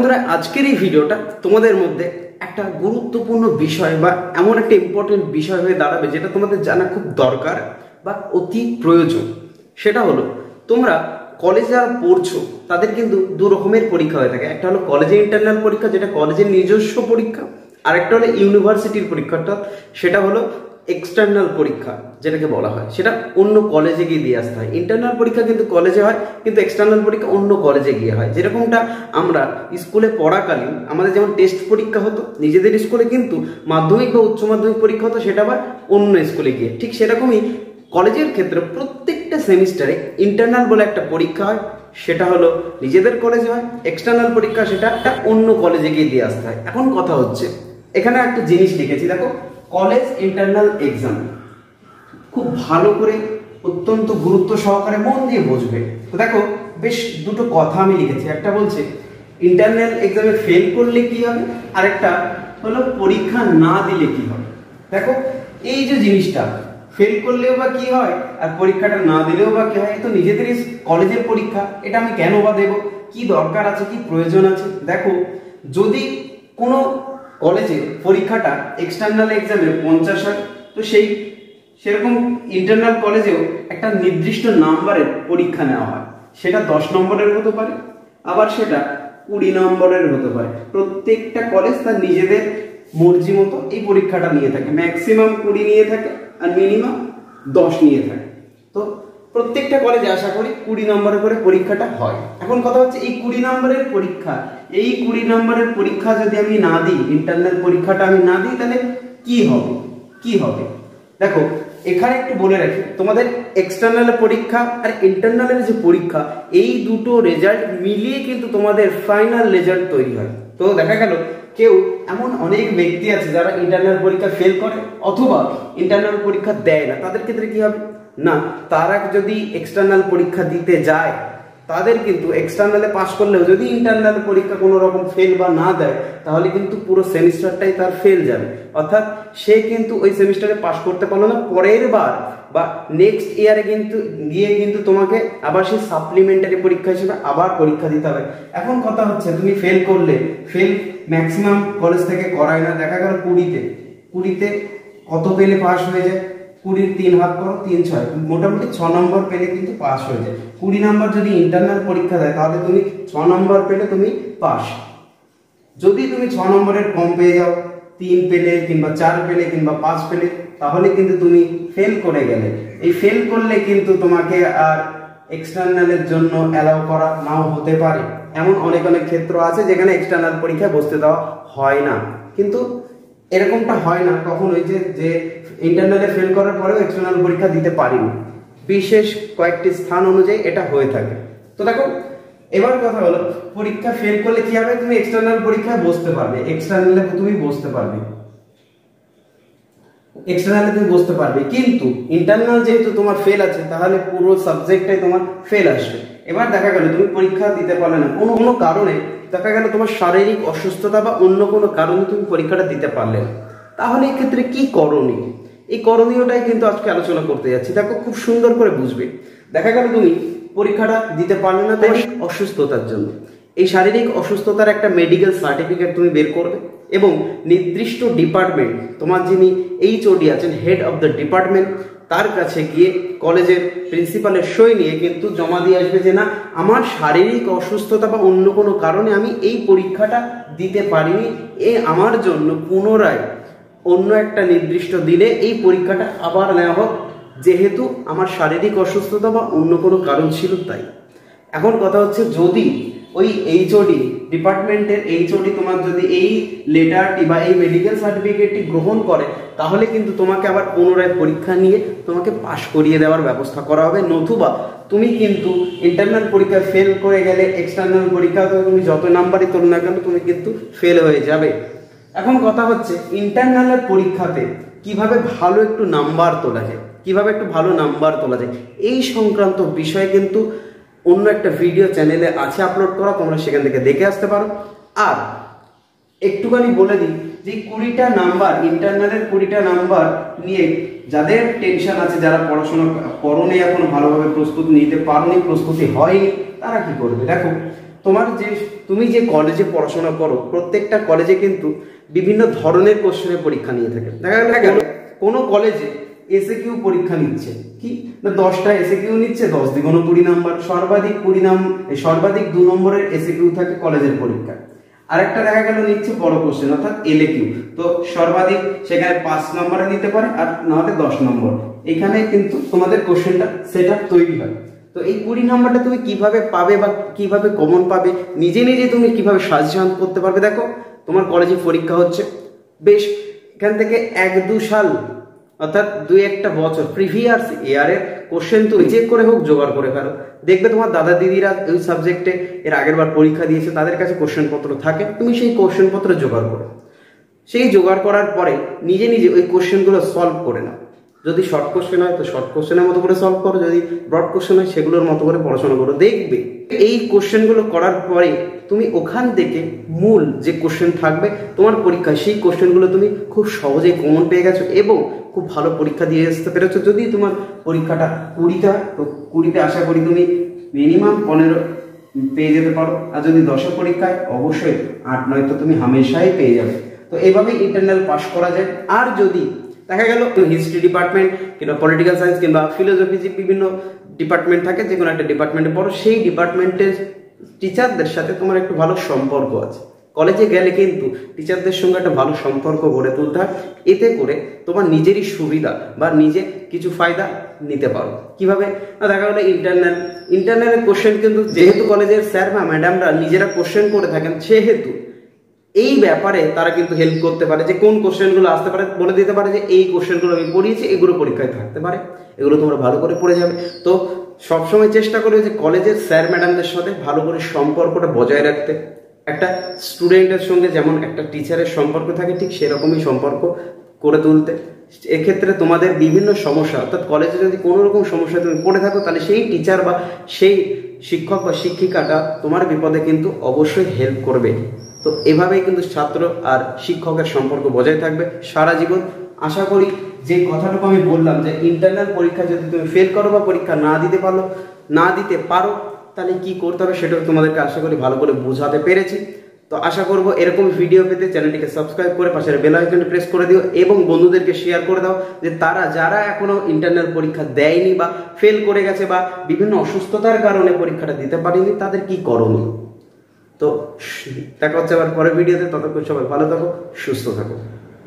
বন্ধুরা, আজকের এই ভিডিওটা তোমাদের মধ্যে একটা গুরুত্বপূর্ণ বিষয় বা এমন একটা ইম্পর্টেন্ট বিষয় হয়ে দাঁড়াবে যেটা তোমাদের জানা খুব দরকার বা অতি প্রয়োজন। সেটা হলো, তোমরা কলেজে যারা পড়ছো তাদের কিন্তু দু রকমের পরীক্ষা হয়ে থাকে। একটা হলো কলেজের ইন্টারনাল পরীক্ষা, যেটা কলেজের নিজস্ব পরীক্ষা, আর একটা হলো ইউনিভার্সিটির পরীক্ষাটা, সেটা হলো এক্সটার্নাল পরীক্ষা যেটাকে বলা হয়। সেটা অন্য কলেজে গিয়ে দিয়ে আসতে হয়। ইন্টারনাল পরীক্ষা কিন্তু কলেজে হয়, কিন্তু এক্সটার্নাল পরীক্ষা অন্য কলেজে গিয়ে হয়। যেরকমটা আমরা স্কুলে পড়াকালীন আমাদের যেমন টেস্ট পরীক্ষা হতো নিজেদের স্কুলে, কিন্তু মাধ্যমিক বা উচ্চ মাধ্যমিক পরীক্ষা হতো সেটা আবার অন্য স্কুলে গিয়ে। ঠিক সেরকমই কলেজের ক্ষেত্রে প্রত্যেকটা সেমিস্টারে ইন্টারনাল বলে একটা পরীক্ষা হয়, সেটা হলো নিজেদের কলেজে হয়। এক্সটার্নাল পরীক্ষা সেটা অন্য কলেজে গিয়ে দিয়ে আসতে হয়। এখন কথা হচ্ছে, এখানে একটা জিনিস লিখেছি, দেখো, কলেজ ইন্টারনাল এক্সাম। খুব ভালো করে অত্যন্ত গুরুত্ব সহকারে মন দিয়ে বুঝবে। তো দেখো, বেশ দুটো কথা আমি লিখেছি। একটা বলছে ইন্টারনাল এক্সামে ফেল করলে কি হবে, আর একটা হলো পরীক্ষা না দিলে কি হবে। দেখো, এই যে জিনিসটা, ফেল করলেও বা কি হয় আর পরীক্ষাটা না দিলেও বা কি হয়, তো নিজেদেরই কলেজের পরীক্ষা, এটা আমি কেন বা দেবো, কি দরকার আছে, কি প্রয়োজন আছে। দেখো, যদি কোনো কলেজে পরীক্ষাটা এক্সটার্নাল এক্সামে 50 হয়, তো সেরকম ইন্টারনাল কলেজেও একটা নির্দিষ্ট নাম্বারের পরীক্ষা নেওয়া হয়। সেটা 10 নম্বরের হতে পারে, আবার সেটা 20 নম্বরের হতে পারে। প্রত্যেকটা কলেজ তার নিজেদের মর্জি মতো এই পরীক্ষাটা নিয়ে থাকে। ম্যাক্সিমাম 20 নিয়ে থাকে আর মিনিমাম 10 নিয়ে থাকে। তো প্রত্যেকটা কলেজে আশা করি 20 নম্বরের করে পরীক্ষাটা হয়। এখন কথা হচ্ছে, এই 20 নম্বরের পরীক্ষা, এই 20 নম্বরের পরীক্ষা যদি আমি না দিই, ইন্টারনাল পরীক্ষাটা আমি না দিই, তাহলে কি হবে, কি হবে। দেখো, এখানে একটু বলে রাখি, তোমাদের এক্সটার্নাল পরীক্ষা আর ইন্টারনালের যে পরীক্ষা, এই দুটো রেজাল্ট মিলিয়ে কিন্তু তোমাদের ফাইনাল রেজাল্ট তৈরি হয়। তো দেখা গেল কেউ এমন অনেক ব্যক্তি আছে যারা ইন্টারনাল পরীক্ষা ফেল করে অথবা ইন্টারনাল পরীক্ষা দেয় না। তাদের ক্ষেত্রে কি হবে না, তারা যদি এক্সটার্নাল পরীক্ষা দিতে যায়, তাদের কিন্তু এক্সটার্নালে পাস করলেও যদি ইন্টারনাল পরীক্ষা কোনো রকম ফেল বা না দেয়, তাহলে কিন্তু পুরো সেমিস্টারটাই তার ফেল যাবে। অর্থাৎ সে কিন্তু ওই সেমিস্টারে পাস করতে পারলো না, পরের বার বা নেক্সট ইয়ারে কিন্তু গিয়ে কিন্তু তোমাকে আবার সেই সাপ্লিমেন্টারি পরীক্ষা হিসেবে আবার পরীক্ষা দিতে হবে। এখন কথা হচ্ছে, তুমি ফেল করলে, ফেল ম্যাক্সিমাম কলেজ থেকে করায় না। দেখা গেল 20তে কত পেলে পাস হয়ে যায়, 20 3 হাত করো, 3 6, মোটামুটি 6 নম্বর পেলে কিন্তু পাস হয়ে যায়। 20 নম্বর যদি ইন্টারনাল পরীক্ষা দেয়, তাহলে তুমি 6 নম্বর পেলে তুমি পাস। যদি তুমি 6 নম্বরের কম পেয়ে যাও, 3 পেলে কিংবা 4 পেলে কিংবা 5 পেলে, তাহলে কিন্তু তুমি ফেল করে গেলে। এই ফেল করলে কিন্তু তোমাকে আর এক্সটার্নালের জন্য অ্যালাউ করা নাও হতে পারে। এমন অনেক ক্ষেত্র আছে যেখানে এক্সটার্নাল পরীক্ষায় বসতে দেওয়া হয় না। কিন্তু এরকমটা হয় না কখনোই যে ইন্টারনালে ফেল করার পরেও এক্সটার্নাল পরীক্ষা দিতে পারিনি। বিশেষ কয়েকটি স্থান অনুযায়ী এটা হয়ে থাকে। তো দেখো, এবার কথা হলো, পরীক্ষা ফেল করলে কি হবে, তুমি এক্সটার্নাল পরীক্ষায় বসতে পারবে, এক্সটার্নালে তুমি বসতে পারবে, কিন্তু ইন্টারনাল যেহেতু তোমার ফেল আছে, তাহলে পুরো সাবজেক্টটাই তোমার ফেল আসবে। এবার দেখা গেল তুমি পরীক্ষা দিতে পারলে না, কোনো কারণে দেখা গেল তোমার শারীরিক অসুস্থতা বা অন্য কোনো কারণে তুমি পরীক্ষাটা দিতে পারলে না, তাহলে এই ক্ষেত্রে কি করণীয়, এই করণীয়টাই কিন্তু আজকে আলোচনা করতে যাচ্ছি। দেখো, খুব সুন্দর করে বুঝবে। দেখা গেল তুমি পরীক্ষাটা দিতে পারলে না তাই অসুস্থতার জন্য। এই শারীরিক অসুস্থতার একটা মেডিকেল সার্টিফিকেট তুমি বের করবে এবং নির্দিষ্ট ডিপার্টমেন্ট, তোমার যিনি HOD আছেন, হেড অফ দ্য ডিপার্টমেন্ট, তার কাছে গিয়ে কলেজের প্রিন্সিপালের সই নিয়ে কিন্তু জমা দিয়ে আসবে যে না, আমার শারীরিক অসুস্থতা বা অন্য কোনো কারণে আমি এই পরীক্ষাটা দিতে পারিনি, আমার জন্য পুনরায় অন্য একটা নির্দিষ্ট দিনে এই পরীক্ষাটা আবার নেওয়া হোক, যেহেতু আমার শারীরিক অসুস্থতা বা অন্য কোনো কারণ ছিল তাই। এখন কথা হচ্ছে, যদি ওই HOD ডিপার্টমেন্টের HOD তোমার যদি এই লেটারটি বা এই মেডিকেল সার্টিফিকেটটি গ্রহণ করে, তাহলে কিন্তু তোমাকে আবার পুনরায় পরীক্ষা নিয়ে তোমাকে পাশ করিয়ে দেওয়ার ব্যবস্থা করা হবে। নতুবা তুমি কিন্তু ইন্টারনাল পরীক্ষায় ফেল করে গেলে এক্সটার্নাল পরীক্ষা তুমি যত নাম্বারই তোল না কেন, তুমি কিন্তু ফেল হয়ে যাবে। এখন কথা হচ্ছে, ইন্টারনালের পরীক্ষাতে কিভাবে ভালো একটু নাম্বার তোলা যায়, এই সংক্রান্ত বিষয়ে কিন্তু অন্য একটা ভিডিও চ্যানেলে আছে আপলোড করা, তোমরা সেখান থেকে দেখে আসতে পারো। আর একটুখানি বলে দিই যে 20টা নাম্বার, ইন্টারনালের 20টা নাম্বার নিয়ে যাদের টেনশন আছে, যারা পড়াশোনা করোনি, এখন ভালোভাবে প্রস্তুতি নিতে পারোনি, প্রস্তুতি হয়নি, তারা কি করবে। দেখো, তুমি যে কলেজে পড়াশোনা করো, প্রত্যেকটা কলেজে কিন্তু বিভিন্ন ধরনের কোশ্চেনের পরীক্ষা নিয়ে থাকে। দেখা গেল কোনো কলেজে এসএকিউ পরীক্ষা নিচ্ছে, কি না 10টা এসএকিউ নিচ্ছে, 10 দ্বিগুণ 20 নাম্বার, সর্বাধিক 2 নম্বরের এসএকিউ থাকে কলেজের পরীক্ষা। আরেকটা দেখা গেল নিচ্ছে বড় কোশ্চেন অর্থাৎ এলএকিউ, তো সর্বাধিক সেখানে 5 নম্বরে নিতে পারে আর নাহলে 10 নম্বর। এখানে কিন্তু তোমাদের কোশ্চেনটা সেটআপ তৈরি হয়। তো এই 20 নম্বরটা তুমি কিভাবে পাবে বা কিভাবে কমন পাবে, নিজে নিজে তুমি কিভাবে সাজেশন করতে পারবে। দেখো তোমার কলেজে পরীক্ষা হচ্ছে, বেশ এখান থেকে 1-2 সাল অর্থাৎ 2-1 বছর প্রিভিয়াস ইয়ারের কোশ্চেন তুমি চেক করে হোক জোগাড় করে ফেলো। দেখবে তোমার দাদা দিদিরা ওই সাবজেক্টে এর আগের বার পরীক্ষা দিয়েছে, তাদের কাছে কোশ্চেন পত্র থাকে, তুমি সেই কোশ্চেন পত্র জোগাড় করো। সেই জোগাড় করার পরে নিজে নিজে ওই কোশ্চেনগুলো সলভ করে নাও। যদি শর্ট কোশ্চেন হয় তো শর্ট কোশ্চেনের মতো করে সলভ করো, যদি ব্রড কোশ্চেন হয় সেগুলোর মতো করে পড়াশোনা করো। দেখবে এই কোশ্চেনগুলো করার পরে তুমি ওখান থেকে মূল যে কোশ্চেন থাকবে তোমার পরীক্ষায়, সেই কোশ্চেনগুলো তুমি খুব সহজেই কমন পেয়ে গেছো এবং খুব ভালো পরীক্ষা দিয়ে আসতে পেরেছো। যদি তোমার পরীক্ষাটা 20তে হয় তো 20তে আশা করি তুমি মিনিমাম 15 পেয়ে যেতে পারো, আর যদি 10 পরীক্ষায় অবশ্যই 8-9 তো তুমি হামেশাই পেয়ে যাবে। তো এইভাবেই ইন্টারনাল পাস করা যায়। আর যদি দেখা গেল হিস্ট্রি ডিপার্টমেন্ট কিংবা পলিটিক্যাল সায়েন্স কিংবা ফিলোসফি, যে বিভিন্ন ডিপার্টমেন্ট থাকে, যে কোনো একটা ডিপার্টমেন্টে পড়ো, সেই ডিপার্টমেন্টের টিচারদের সাথে তোমার একটু ভালো সম্পর্ক আছে। কলেজে গেলে কিন্তু টিচারদের সঙ্গে একটা ভালো সম্পর্ক গড়ে তুলতে হয়, এতে করে তোমার নিজেরই সুবিধা বা নিজে কিছু ফায়দা নিতে পারো। কিভাবে না, দেখা গেলো ইন্টারনালের কোশ্চেন কিন্তু যেহেতু কলেজের স্যার বা ম্যাডামরা নিজেরা কোশ্চেন করে থাকেন, সেহেতু এই ব্যাপারে তারা কিন্তু হেল্প করতে পারে, যে কোন কোশ্চেনগুলো আসতে পারে বলে দিতে পারে, যে এই কোশ্চেনগুলো আমি পড়িয়েছি, এগুলো পরীক্ষায় থাকতে পারে, এগুলো তোমরা ভালো করে পড়ে যাবে। তো সবসময় চেষ্টা করবে যে কলেজের স্যার ম্যাডামদের সাথে ভালো করে সম্পর্কটা বজায় রাখতে। একটা স্টুডেন্টের সঙ্গে যেমন একটা টিচারের সম্পর্ক থাকে, ঠিক সেরকমই সম্পর্ক করে তুলতে। এক্ষেত্রে তোমাদের বিভিন্ন সমস্যা, অর্থাৎ কলেজে যদি কোনো রকম সমস্যা তুমি পড়ে থাকো, তাহলে সেই টিচার বা সেই শিক্ষক বা শিক্ষিকাটা তোমার বিপদে কিন্তু অবশ্যই হেল্প করবে। তো এভাবেই কিন্তু ছাত্র আর শিক্ষকের সম্পর্ক বজায় থাকবে সারা জীবন। আশা করি যে কথাটুকু আমি বললাম, যে ইন্টারনাল পরীক্ষা যদি তুমি ফেল করো বা পরীক্ষা না দিতে পারো তাহলে কি করতে হবে সেটা তোমাদেরকে আশা করি ভালো করে বোঝাতে পেরেছি। তো আশা করব এরকম ভিডিও পেতে চ্যানেলটিকে সাবস্ক্রাইব করে পাশের বেল আইকনটি প্রেস করে দিও এবং বন্ধুদেরকে শেয়ার করে দাও, যে যারা এখনো ইন্টারনাল পরীক্ষা দেয়নি বা ফেল করে গেছে বা বিভিন্ন অসুস্থতার কারণে পরীক্ষাটা দিতে পারেনি, তাদের কি করণীয়। তো দেখা হচ্ছে আবার পরের ভিডিওতে, ততক্ষণ সবাই ভালো থাকো, সুস্থ থাকো।